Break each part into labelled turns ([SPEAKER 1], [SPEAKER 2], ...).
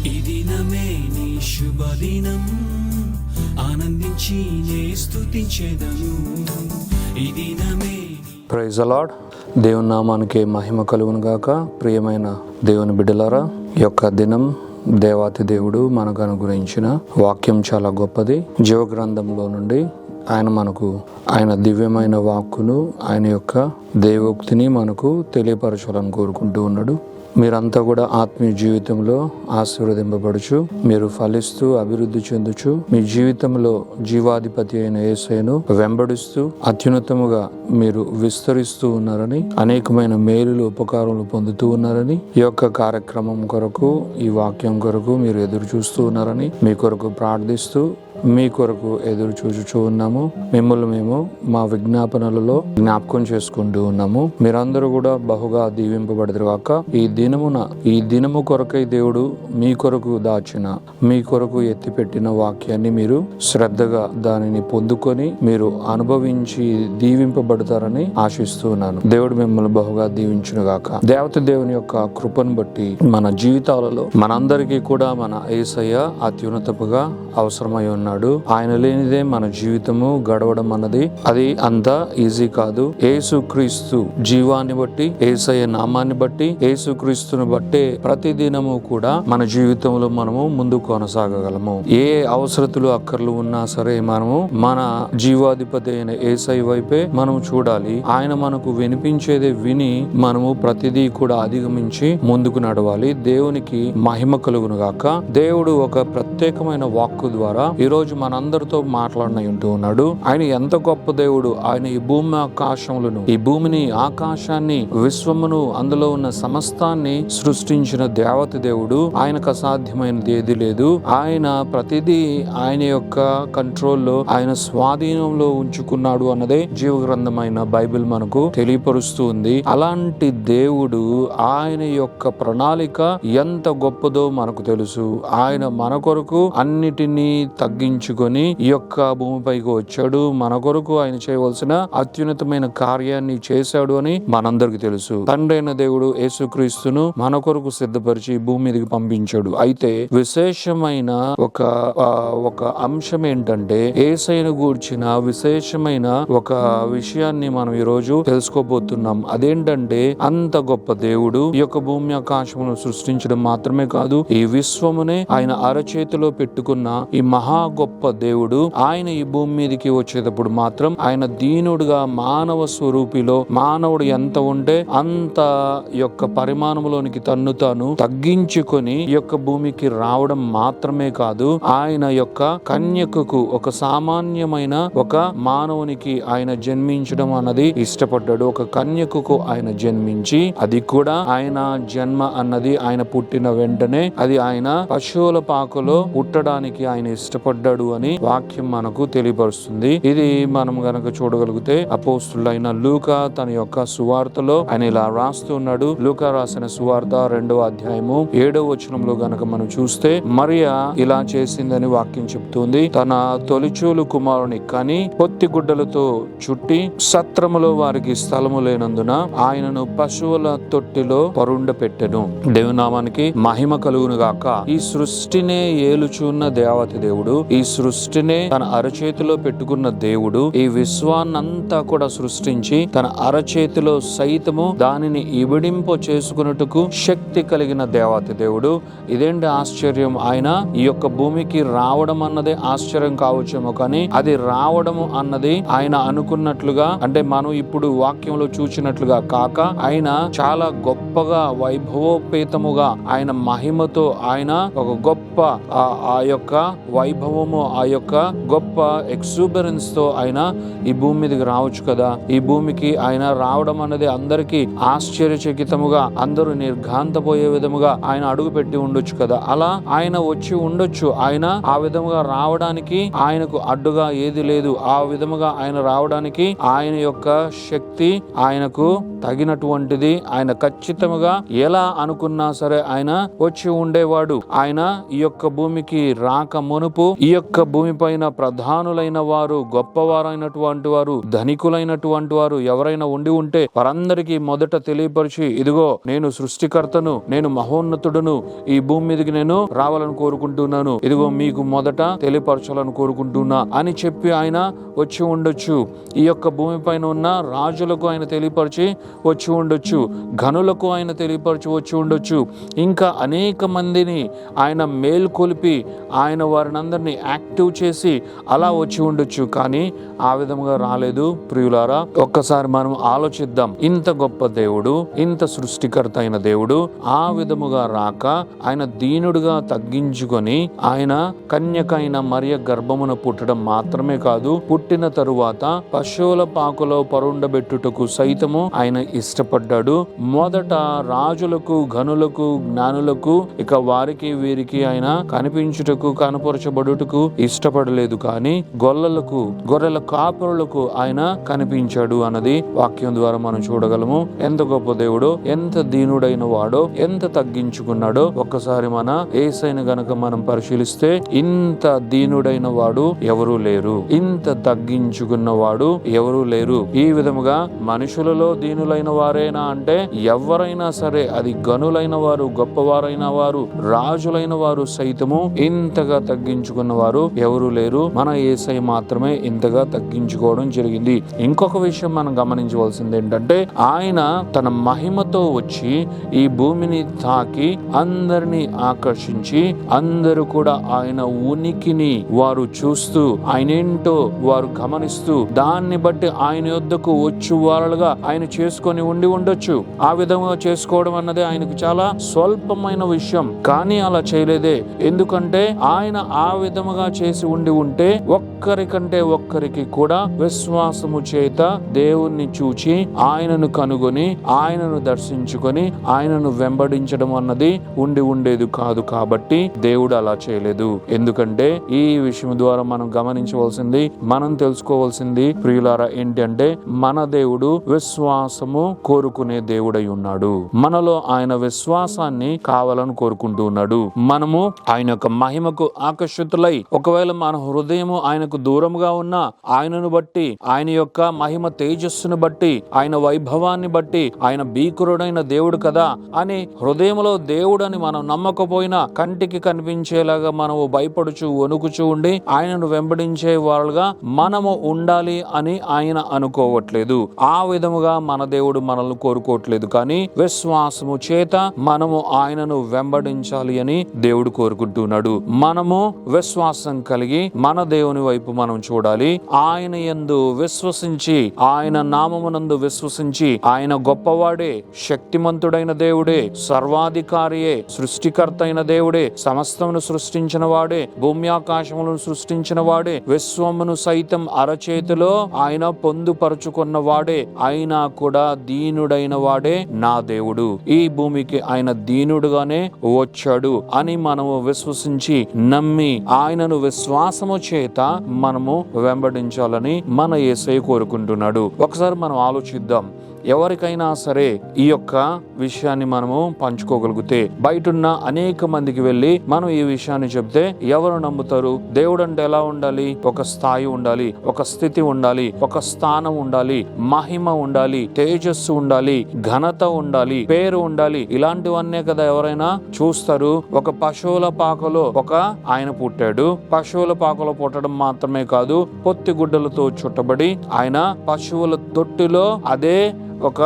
[SPEAKER 1] ఈ దినమే నీ శుభదినం, ఆనందించి నే స్తుతించెదను. ఈ దినమే.
[SPEAKER 2] Praise the Lord. దేవుని నామానికి మహిమ కలుగును గాక. ప్రియమైన దేవుని బిడ్డలారా, ఈ యొక్క దినం దేవాతి దేవుడు మనకు అనుగ్రహించిన వాక్యం చాలా గొప్పది. జీవ గ్రంథంలో నుండి ఆయన దివ్యమైన వాక్కును, ఆయన యొక్క దేవోక్తిని మనకు తెలియపరచాలని కోరుకుంటూ ఉన్నాడు. మీరంతా కూడా ఆత్మీయ జీవితంలో ఆశీర్వదింపబడుచు, మీరు ఫలిస్తూ అభివృద్ధి చెందుచు, మీ జీవితంలో జీవాధిపతి అయిన యేసయ్యను వెంబడిస్తూ అత్యున్నతముగా మీరు విస్తరిస్తూ ఉన్నారని, అనేకమైన మేలులు ఉపకారములు పొందుతూ ఉన్నారని, ఈ యొక్క కార్యక్రమం కొరకు, ఈ వాక్యం కొరకు మీరు ఎదురు చూస్తూ ఉన్నారని మీ కొరకు ప్రార్థిస్తూ, మీ కొరకు ఎదురు చూచుచూ ఉన్నాము. మిమ్మల్ని మేము మా విజ్ఞాపనలలో జ్ఞాపకం చేసుకుంటూ ఉన్నాము. మీరందరూ కూడా బహుగా దీవింపబడదురు గాక. ఈ దినము కొరకై దేవుడు మీ కొరకు దాచిన, మీ కొరకు ఎత్తిపెట్టిన వాక్యాన్ని మీరు శ్రద్ధగా దానిని పొందుకొని మీరు అనుభవించి దీవింపబడతారని ఆశిస్తూ ఉన్నాను. దేవుడు మిమ్మల్ని బహుగా దీవించును గాక. దేవత దేవుని యొక్క కృపను బట్టి మన జీవితాలలో మనందరికీ కూడా మన యేసయ్య అత్యున్నతముగా అవసరమై ఉన్నాడు. ఆయన లేనిదే మన జీవితము గడవడం అన్నది అది అంత ఈజీ కాదు. యేసుక్రీస్తు జీవాన్ని బట్టి, యేసయ్య నామాన్ని బట్టి, యేసుక్రీస్తుని బట్టే ప్రతిదినము కూడా మన జీవితంలో మనము ముందుకు కొనసాగగలము. ఏ అవసరతలు అక్కర్లు ఉన్నా సరే మనము మన జీవాధిపతి అయిన యేసయ్య వైపే మనం చూడాలి. ఆయన మనకు వినిపించేదే విని మనము ప్రతిదీ కూడా అధిగమించి ముందుకు నడవాలి. దేవునికి మహిమ కలుగును గాక. దేవుడు ఒక ప్రత్యేకమైన వాక్కు ద్వారా ఈరోజు మనందరితో మాట్లాడుతూ ఉన్నాడు. ఆయన ఎంత గొప్ప దేవుడు. ఆయన ఈ భూమి ఆకాశములను, ఈ భూమిని, ఆకాశాన్ని, విశ్వమును, అందులో ఉన్న సమస్తాన్ని సృష్టించిన దేవత దేవుడు. ఆయనకు అసాధ్యమైనది ఏది లేదు. ఆయన ప్రతిదీ ఆయన యొక్క కంట్రోల్లో, ఆయన స్వాధీనంలో ఉంచుకున్నాడు అన్నదే జీవ గ్రంథమైన బైబిల్ మనకు తెలియపరుస్తూ ఉంది. అలాంటి దేవుడు, ఆయన యొక్క ప్రణాళిక ఎంత గొప్పదో మనకు తెలుసు. ఆయన మన కొరకు అన్నిటినీ తగ్గించుకొని ఈ యొక్క భూమిపైకి వచ్చాడు. మన కొరకు ఆయన చేయవలసిన అత్యున్నతమైన కార్యాన్ని చేశాడు అని మనందరికి తెలుసు. తండ్రి అయిన దేవుడు యేసుక్రీస్తును మన కొరకు సిద్ధపరిచి భూమి మీదకి పంపించాడు. అయితే విశేషమైన ఒక అంశం ఏంటంటే, యేసయ్యను గూర్చిన విశేషమైన ఒక విషయాన్ని మనం ఈ రోజు తెలుసుకోబోతున్నాం. అదేంటంటే, అంత గొప్ప దేవుడు ఈ యొక్క భూమి ఆకాశమును సృష్టించడం మాత్రమే కాదు, ఈ విశ్వమునే ఆయన అరచేతిలో పెట్టుకున్న ఈ మహా గొప్ప దేవుడు ఆయన ఈ భూమి మీదకి వచ్చేటప్పుడు మాత్రం ఆయన దీనుడుగా మానవ స్వరూపిలో, మానవుడు ఎంత ఉంటే అంత యొక్క పరిమాణంలోనికి తన్ను తాను తగ్గించుకొని ఈ యొక్క భూమికి రావడం మాత్రమే కాదు, ఆయన యొక్క కన్యకకు, ఒక సామాన్యమైన ఒక మానవునికి ఆయన జన్మించడం అన్నది ఇష్టపడ్డాడు. ఒక కన్యకకు ఆయన జన్మించి, అది కూడా ఆయన జన్మ అన్నది ఆయన పుట్టిన వెంటనే అది ఆయన పశువుల పాకలో పుట్టడానికి ఆయన ఇష్టపడ్డాడు అని వాక్యం మనకు తెలియపరుస్తుంది. ఇది మనం గనక చూడగలిగితే అపోస్తులైన లూకా తన యొక్క సువార్తలో ఆయన ఇలా రాస్తున్నాడు. లూకా రాసిన సువార్త 2వ అధ్యాయము 7వ వచనంలో గనక మనం చూస్తే, మరియా ఇలా చేసిందని వాక్యం చెప్తుంది. తన తొలిచూలు కుమారుని కని పొత్తి గుడ్డలతో చుట్టి సత్రములో వారికి స్థలము లేనందున ఆయనను పశువుల తొట్టిలో పరుండ పెట్టెను. దేవునామానికి మహిమ కలుగును గాక. ఈ సృష్టినే ఏలుచున్న దేవతి దేవుడు, ఈ సృష్టినే తన అరచేతిలో పెట్టుకున్న దేవుడు, ఈ విశ్వాన్నంతా కూడా సృష్టించి తన అరచేతిలో సైతము దానిని ఇవిడింప చేసుకున్నట్టుకు శక్తి కలిగిన దేవతి దేవుడు. ఇదేంటి ఆశ్చర్యం. ఆయన ఈ యొక్క భూమికి రావడం అన్నదే ఆశ్చర్యం కావచ్చేమో, కానీ అది రావడము అన్నది ఆయన అనుకున్నట్లుగా, అంటే మనం ఇప్పుడు వాక్యంలో చూసినట్లుగా కాక, ఆయన చాలా గొప్పగా వైభవోపేతముగా ఆయన మహిమతో, ఆయన ఒక గొప్ప ఆ యొక్క వైభవము, ఆ యొక్క గొప్ప ఎక్సూబరెన్స్ తో ఆయన ఈ భూమి మీదకి రావచ్చు కదా. ఈ భూమికి ఆయన రావడం అన్నది అందరికీ ఆశ్చర్యచకితముగా, అందరూ నిర్ఘాంతపోయే విధముగా ఆయన అడుగు పెట్టి ఉండొచ్చు కదా. అలా ఆయన వచ్చి ఉండొచ్చు. ఆయన ఆ విధముగా రావడానికి ఆయనకు అడ్డుగా ఏది లేదు. ఆ విధముగా ఆయన రావడానికి ఆయన యొక్క శక్తి ఆయనకు తగినటువంటిది. ఆయన ఖచ్చితంగా ఎలా అనుకున్నా సరే ఆయన వచ్చి ఉండేవాడు. ఆయన ఈ యొక్క భూమికి రాక మునుపు ఈ యొక్క భూమిపైన ప్రధానులైన వారు, గొప్పవారైనటువంటి వారు, ధనికులైనటువంటి వారు ఎవరైనా ఉండి ఉంటే వారందరికీ మొదట తెలియపరిచి, ఇదిగో నేను సృష్టికర్తను, నేను మహోన్నతుడును, ఈ భూమి మీదకి నేను రావాలని కోరుకుంటున్నాను, ఇదిగో మీకు మొదట తెలియపరచాలని కోరుకుంటున్నా అని చెప్పి ఆయన వచ్చి ఉండొచ్చు. ఈ యొక్క భూమిపైన ఉన్న రాజులకు ఆయన తెలియపరిచి వచ్చి ఉండొచ్చు, ఘనులకు ఆయన తెలియపరిచి వచ్చి ఉండొచ్చు, ఇంకా అనేక మందిని ఆయన మేల్కొలిపి ఆయన వారిని అందరినీ యాక్టివ్ చేసి అలా వచ్చి ఉండొచ్చు. కానీ ఆ విధంగా రాలేదు. ప్రియులారా, ఒక్కసారి మనం ఆలోచిద్దాం. ఇంత గొప్ప దేవుడు, ఇంత సృష్టికర్త అయిన దేవుడు ఆ విధముగా రాక ఆయన దీనుడుగా తగ్గించుకొని ఆయన కన్యకైన మరియ గర్భమున పుట్టడం మాత్రమే కాదు, పుట్టిన తరువాత పశువుల పాకలో పరుండబెట్టుటకు సైతము ఆయన ఇష్టపడ్డాడు. మొదట రాజులకు, ఘనులకు, జ్ఞానులకు, ఇక వారికి వీరికి ఆయన కనిపించుటకు, కనపరచబడుటకు ఇష్టపడలేదు. కానీ గొల్లలకు, గొర్రెల కాపరులకు ఆయన కనిపించాడు అన్నది వాక్యం ద్వారా మనం చూడగలము. ఎంత గొప్ప దేవుడో, ఎంత దీనుడైన వాడో, ఎంత తగ్గించుకున్నాడో ఒక్కసారి మన యేసయ్యను గనక మనం పరిశీలిస్తే ఇంత దీనుడైన వాడు ఎవరూ లేరు, ఇంత తగ్గించుకున్న వాడు ఎవరూ లేరు. ఈ విధముగా మనుషులలో దీనులైన వారేనా అంటే ఎవరైనా సరే, అది గనులైన వారు, గొప్పవారైన వారు, రాజులైన వారు సైతము ఇంతగా తగ్గించుకున్న వారు ఎవరూ లేరు. మన యేసయ్య మాత్రమే ఇంతగా తగ్గించుకోవడం జరిగింది. ఇంకొక విషయం మనం గమనించవలసింది ఏంటంటే, ఆయన తన మహిమతో వచ్చి ఈ భూమిని తాకి అందరినీ ఆకర్షించి, అందరూ కూడా ఆయన ఉనికిని వారు చూస్తూ, ఆయనేంటో వారు గమనిస్తూ, దాన్ని బట్టి ఆయన యొద్దకు వచ్చు వారుగా ఆయన చేసుకొని ఉండి ఉండొచ్చు. ఆ విధంగా చేసుకోవడం అన్నది ఆయనకు చాలా స్వల్పమైన విషయం. కానీ అలా చేయలేదే. ఎందుకంటే ఆయన ఆ విధముగా చేసి ఉండి ఉంటే ఒక్కరికంటే ఒక్కరికి కూడా విశ్వాసము చేత దేవుణ్ణి చూచి ఆయనను కనుగొని ఆయనను దర్శించుకొని ఆయనను వెంబడించడం అన్నది ఉండి ఉండేది కాదు. కాబట్టి దేవుడు అలా చేయలేదు. ఎందుకంటే ఈ విషయం ద్వారా మనం గమనించవలసింది, మనం తెలుసుకోవాల్సింది ప్రియులారా ఏంటంటే, మన దేవుడు విశ్వాసము కోరుకునే దేవుడై ఉన్నాడు. మనలో ఆయన విశ్వాసాన్ని కావాలని కోరుకుంటూ ఉన్నాడు. మనము ఆయన యొక్క మహిమకు ఆకర్షితులై, ఒకవేళ మన హృదయము ఆయనకు దూరంగా ఉన్నా, ఆయనను బట్టి, ఆయన యొక్క మహిమ తేజస్సును బట్టి, ఆయన వైభవాన్ని బట్టి, ఆయన భీకరుడైన దేవుడు కదా అని హృదయంలో దేవుడని మనం నమ్మకపోయినా, కంటికి కనిపించేలాగా మనము భయపడుచు వణుకుచూ ఉండి ఆయనను వెంబడించే వాళ్ళుగా మనము ఉండాలి అని ఆయన అనుకోవట్లేదు. ఆ విధముగా మన దేవుడు మనల్ని కోరుకోవట్లేదు. కానీ విశ్వాసము చేత మనము ఆయనను వెంబడించాలి అని దేవుడు కోరుకుంటున్నాడు. మనము విశ్వాసం కలిగి మన దేవుని వైపు మనం చూడాలి. ఆయన యందు విశ్వసించి, ఆయన నామమునందు విశ్వసించి, ఆయన గొప్పవాడే, శక్తిమంతుడైన దేవుడే, సర్వాధికారియే, సృష్టికర్త అయిన దేవుడే, సమస్తమును సృష్టించిన వాడే, భూమి ఆకాశములను సృష్టించిన వాడే, విశ్వమును సైతం అరచేతిలో ఆయన పొందుపరుచుకున్న వాడే, అయినా కూడా దీనుడైన వాడే నా దేవుడు, ఈ భూమికి ఆయన దీనుడుగానే వచ్చాడు అని మనము విశ్వసించి నమ్మి ఆయనను విశ్వాసము చేత మనము వెంబడించాలని మన యేసయ్య కోరుకుంటున్నాడు. ఒకసారి మనం ఆలోచిద్దాం. ఎవరికైనా సరే ఈ యొక్క విషయాన్ని మనము పంచుకోగలిగితే, బయటున్న అనేక మందికి వెళ్ళి మనం ఈ విషయాన్ని చెప్తే ఎవరు నమ్ముతారు? దేవుడు అంటే ఎలా ఉండాలి? ఒక స్థాయి ఉండాలి, ఒక స్థితి ఉండాలి, ఒక స్థానం ఉండాలి, మహిమ ఉండాలి, తేజస్సు ఉండాలి, ఘనత ఉండాలి, పేరు ఉండాలి. ఇలాంటివన్నీ కదా ఎవరైనా చూస్తారు. ఒక పశువుల పాకలో ఒక ఆయన పుట్టాడు. పశువుల పాకలో పుట్టడం మాత్రమే కాదు, పొత్తి గుడ్డలతో చుట్టబడి ఆయన పశువుల తొట్టిలో అదే ఒక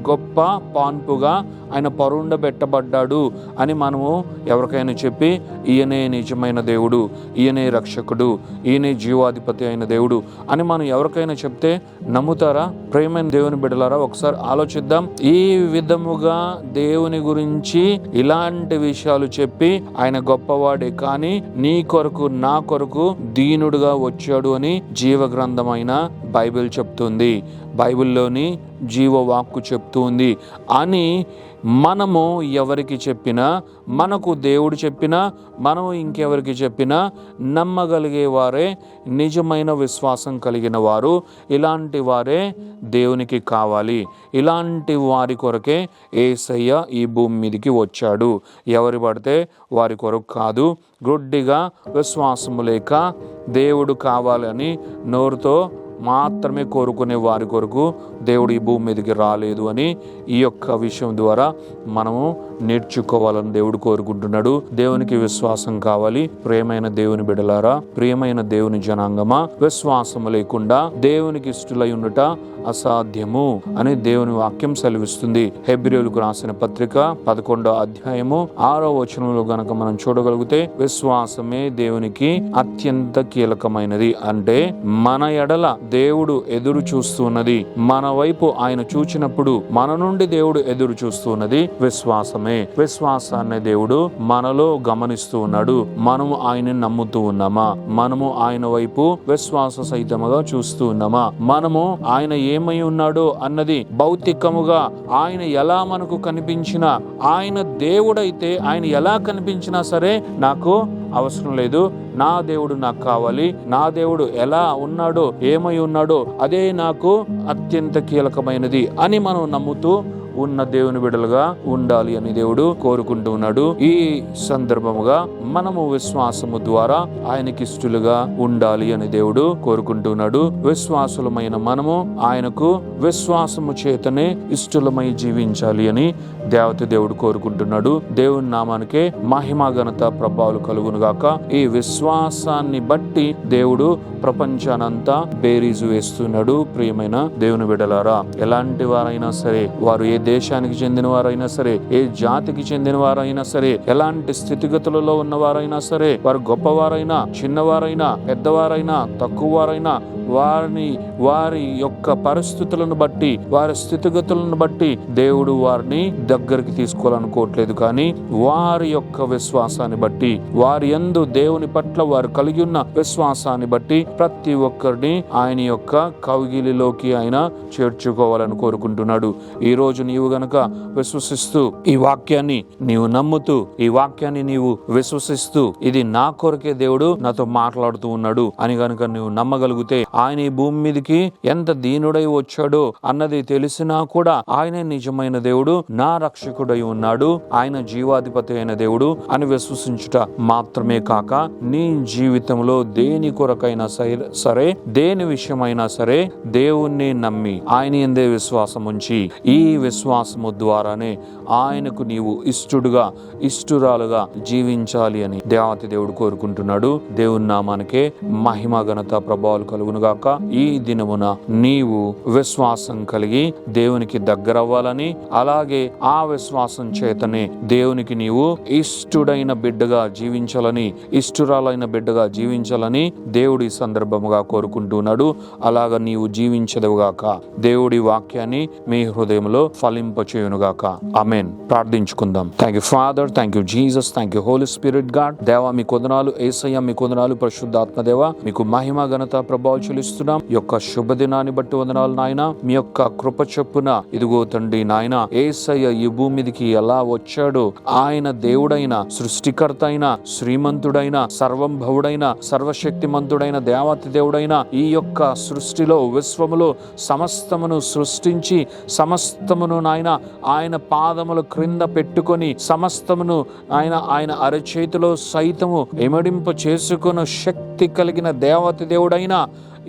[SPEAKER 2] గొప్ప పాన్పుగా ఆయన పరుండబెట్టబడ్డాడు అని మనము ఎవరికైనా చెప్పి, ఈయనే నిజమైన దేవుడు, ఈయనే రక్షకుడు, ఈయనే జీవాధిపతి అయిన దేవుడు అని మనం ఎవరికైనా చెప్తే నమ్ముతారా? ప్రేమైన దేవుని బిడ్డలారా, ఒకసారి ఆలోచిద్దాం. ఈ విధముగా దేవుని గురించి ఇలాంటి విషయాలు చెప్పి ఆయన గొప్పవాడే, కానీ నీ కొరకు నా కొరకు దీనుడుగా వచ్చాడు అని జీవ గ్రంథమైన బైబిల్ చెప్తుంది. బైబిల్లోని జీవ వాక్కు చెప్తుంది. చెప్తూ ఉంది అని మనము ఎవరికి చెప్పినా, మనకు దేవుడు చెప్పినా, మనము ఇంకెవరికి చెప్పినా నమ్మగలిగే వారే నిజమైన విశ్వాసం కలిగిన వారు. ఇలాంటి వారే దేవునికి కావాలి. ఇలాంటి వారి కొరకే యేసయ్య ఈ భూమి మీదకి వచ్చాడు. ఎవరు పడితే వారి కొరకు కాదు. గుడ్డిగా విశ్వాసము లేక దేవుడు కావాలని నోరుతో మాత్రమే కోరుకునే వారి కొరకు దేవుడు ఈ భూమి మీదకి రాలేదు అని ఈ యొక్క విషయం ద్వారా మనము నేర్చుకోవాలని దేవుడు కోరుకుంటున్నాడు. దేవునికి విశ్వాసం కావాలి. ప్రియమైన దేవుని బిడలారా, ప్రియమైన దేవుని జనాంగమా, విశ్వాసము లేకుండా దేవునికి ఇష్టలై ఉండుట అసాధ్యము అని దేవుని వాక్యం సెలవిస్తుంది. హెబ్రీయులకు రాసిన పత్రిక 11వ అధ్యాయము 6వ వచనంలో గనక మనం చూడగలిగితే, విశ్వాసమే దేవునికి అత్యంత కీలకమైనది. అంటే మన ఎడల దేవుడు ఎదురు చూస్తున్నది, మన వైపు ఆయన చూచినప్పుడు మన నుండి దేవుడు ఎదురు చూస్తున్నది విశ్వాసమే. విశ్వాసాన్ని దేవుడు మనలో గమనిస్తూ ఉన్నాడు. మనము ఆయన్ని నమ్ముతూ ఉన్నామా? మనము ఆయన వైపు విశ్వాస సహితముగా చూస్తూ ఉన్నామా? మనము ఆయన ఏమై ఉన్నాడో అన్నది భౌతికముగా ఆయన ఎలా మనకు కనిపించినా, ఆయన దేవుడైతే ఆయన ఎలా కనిపించినా సరే నాకు అవసరం లేదు, నా దేవుడు నాకు కావాలి, నా దేవుడు ఎలా ఉన్నాడో ఏమై ఉన్నాడో అదే నాకు అత్యంత కీలకమైనది అని మనం నమ్ముతూ ఉన్న దేవుని బిడ్డలుగా ఉండాలి అని దేవుడు కోరుకుంటూ ఉన్నాడు. ఈ సందర్భముగా మనము విశ్వాసము ద్వారా ఆయనకి ఇష్టలుగా ఉండాలి అని దేవుడు కోరుకుంటున్నాడు. విశ్వాసులమైన మనము ఆయనకు విశ్వాసము చేతనే ఇష్టలమై జీవించాలి అని దేవత దేవుడు కోరుకుంటున్నాడు. దేవుని నామానికే మహిమ ఘనత ప్రభావాలు కలుగును గాక. ఈ విశ్వాసాన్ని బట్టి దేవుడు ప్రపంచానంతా బేరీజు వేస్తున్నాడు. ప్రియమైన దేవుని బిడ్డలారా, ఎలాంటి వారైనా సరే, వారు ఏ దేశానికి చెందిన వారైనా సరే, ఏ జాతికి చెందిన వారైనా సరే, ఎలాంటి స్థితిగతులలో ఉన్నవారైనా సరే, వారు గొప్పవారైనా చిన్నవారైనా పెద్దవారైనా తక్కువ వారైనా, వారి యొక్క పరిస్థితులను బట్టి, వారి స్థితిగతులను బట్టి దేవుడు వారిని దగ్గరికి తీసుకోవాలనుకోవట్లేదు. కానీ వారి యొక్క విశ్వాసాన్ని బట్టి, వారి యందు దేవుని పట్ల వారు కలిగి ఉన్న విశ్వాసాన్ని బట్టి ప్రతి ఒక్కరిని ఆయన యొక్క కౌగిలిలోకి ఆయన చేర్చుకోవాలని కోరుకుంటున్నాడు. ఈ రోజు నీవు గనక విశ్వసిస్తూ ఈ వాక్యాన్ని నీవు నమ్ముతూ, ఈ వాక్యాన్ని నీవు విశ్వసిస్తూ, ఇది నా కొరకే దేవుడు నాతో మాట్లాడుతూ ఉన్నాడు అని గనక నీవు నమ్మగలిగితే, ఆయన ఈ భూమి మీదకి ఎంత దీనుడై వచ్చాడో అన్నది తెలిసినా కూడా ఆయనే నిజమైన దేవుడు, నా రక్షకుడై ఉన్నాడు, ఆయన జీవాధిపతి అయిన దేవుడు అని విశ్వసించుట మాత్రమే కాక, నీ జీవితంలో దేని కొరకైనా సరే, దేని విషయమైనా సరే దేవుణ్ణి నమ్మి ఆయన యందే విశ్వాసం ఉంచి, ఈ విశ్వాసము ద్వారానే ఆయనకు నీవు ఇష్టడుగా ఇష్టురాలుగా జీవించాలి అని దేవాతి దేవుడు కోరుకుంటున్నాడు. దేవుని నామానికే మహిమ ఘనత ప్రభావాలు కలుగును గాక. ఈ దినమున నీవు విశ్వాసం కలిగి దేవునికి దగ్గరవ్వాలని, అలాగే ఆ విశ్వాసం చేతనే దేవునికి నీవు ఇష్టుడైన బిడ్డగా జీవించాలని, ఇష్టురాలైన బిడ్డగా జీవించాలని దేవుడి సందర్భముగా కోరుకుంటున్నాడు. అలాగా నీవు జీవించదువుగాక. దేవుడి వాక్యాన్ని మీ హృదయంలో ఫలింపచేయునుగాక. ఆమేన్. ప్రార్థించుకుందాం. Thank you father, thank you Jesus, thank you holy spirit god. దేవా మీ కొందనాలు, యేసయ్య మీ కొందనాలు, పరిశుద్ధాత్మ దేవా మీకు మహిమ ఘనత ప్రభావం చెల్లిస్తున్నాం. ఈ యొక్క శుభదినాన్ని బట్టి వందనాలు నాయన. మీ యొక్క కృప చొప్పున ఇదిగో తండ్రి నాయన, యేసయ్య ఈ భూమి మీదకి ఎలా వచ్చాడో, ఆయన దేవుడైన, సృష్టికర్త అయిన, శ్రీమంతుడైన, సర్వంభవుడైన, సర్వశక్తిమంతుడైన దేవత దేవుడైన ఈ యొక్క సృష్టిలో, విశ్వములో సమస్తమును సృష్టించి సమస్తమును నాయన ఆయన పాదముల క్రింద పెట్టుకొని సమస్తమును ఆయన అరచేతిలో సైతము ఎమడింప చేసుకున్న శక్తి కలిగిన దేవత దేవుడైన,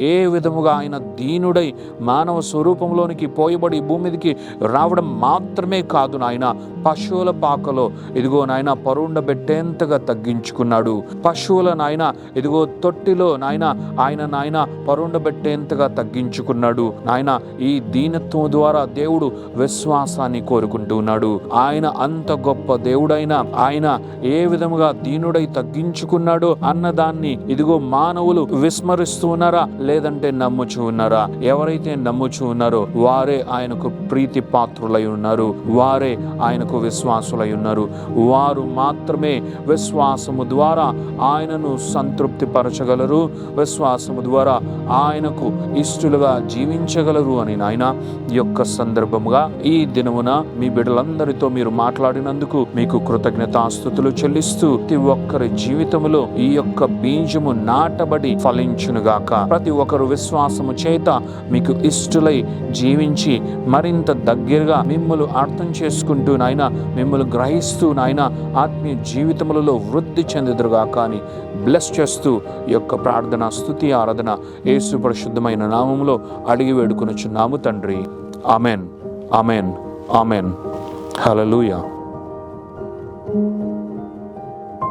[SPEAKER 2] ఏ విధముగా ఆయన దీనుడై మానవ స్వరూపంలోనికి పోయబడి భూమి మీదకి రావడం మాత్రమే కాదు నాయన, పశువుల పాకలో ఇదిగో నాయన పరుండబెట్టేంతగా తగ్గించుకున్నాడు. పశువుల నాయన ఇదిగో తొట్టిలో నాయన పరుండబెట్టేంతగా తగ్గించుకున్నాడు. నాయన ఈ దీనత్వం ద్వారా దేవుడు విశ్వాసాన్ని కోరుకుంటూ ఉన్నాడు. ఆయన అంత గొప్ప దేవుడైన ఆయన ఏ విధముగా దీనుడై తగ్గించుకున్నాడు అన్నదాన్ని ఇదిగో మానవులు విస్మరిస్తూ ఉన్నారా, లేదంటే నమ్ముచూ ఉన్నారా? ఎవరైతే నమ్ముచూ ఉన్నారో వారే ఆయనకు ప్రీతి పాత్రులై ఉన్నారు, వారే ఆయనకు విశ్వాసులై ఉన్నారు. వారు మాత్రమే విశ్వాసము ద్వారా ఆయనను సంతృప్తి పరచగలరు, విశ్వాసము ద్వారా ఆయనకు ఇష్టలుగా జీవించగలరు అని నాయన ఈ యొక్క సందర్భముగా ఈ దినమున మీ బిడ్డలందరితో మీరు మాట్లాడినందుకు మీకు కృతజ్ఞతాస్తుతులు చెల్లిస్తూ ప్రతి ఒక్కరి జీవితములో ఈ యొక్క బీజము నాటబడి ఫలించునుగాక. ప్రతి ఒక్కరు విశ్వాసము చేత మీకు ఇష్టలై జీవించి మరింత దగ్గరగా మిమ్మల్ని అర్థం చేసుకుంటూ నాయన, మిమ్మల్ని గ్రహిస్తూ నాయన ఆత్మీయ జీవితములలో వృద్ధి చెందుదురుగాక అని బ్లెస్ చేస్తూ ఈ యొక్క ప్రార్థన, స్తుతి, ఆరాధన యేసు పరిశుద్ధమైన నామములో అడిగి వేడుకొనుచున్నాము తండ్రి. Amen, amen, amen. హల్లెలూయా.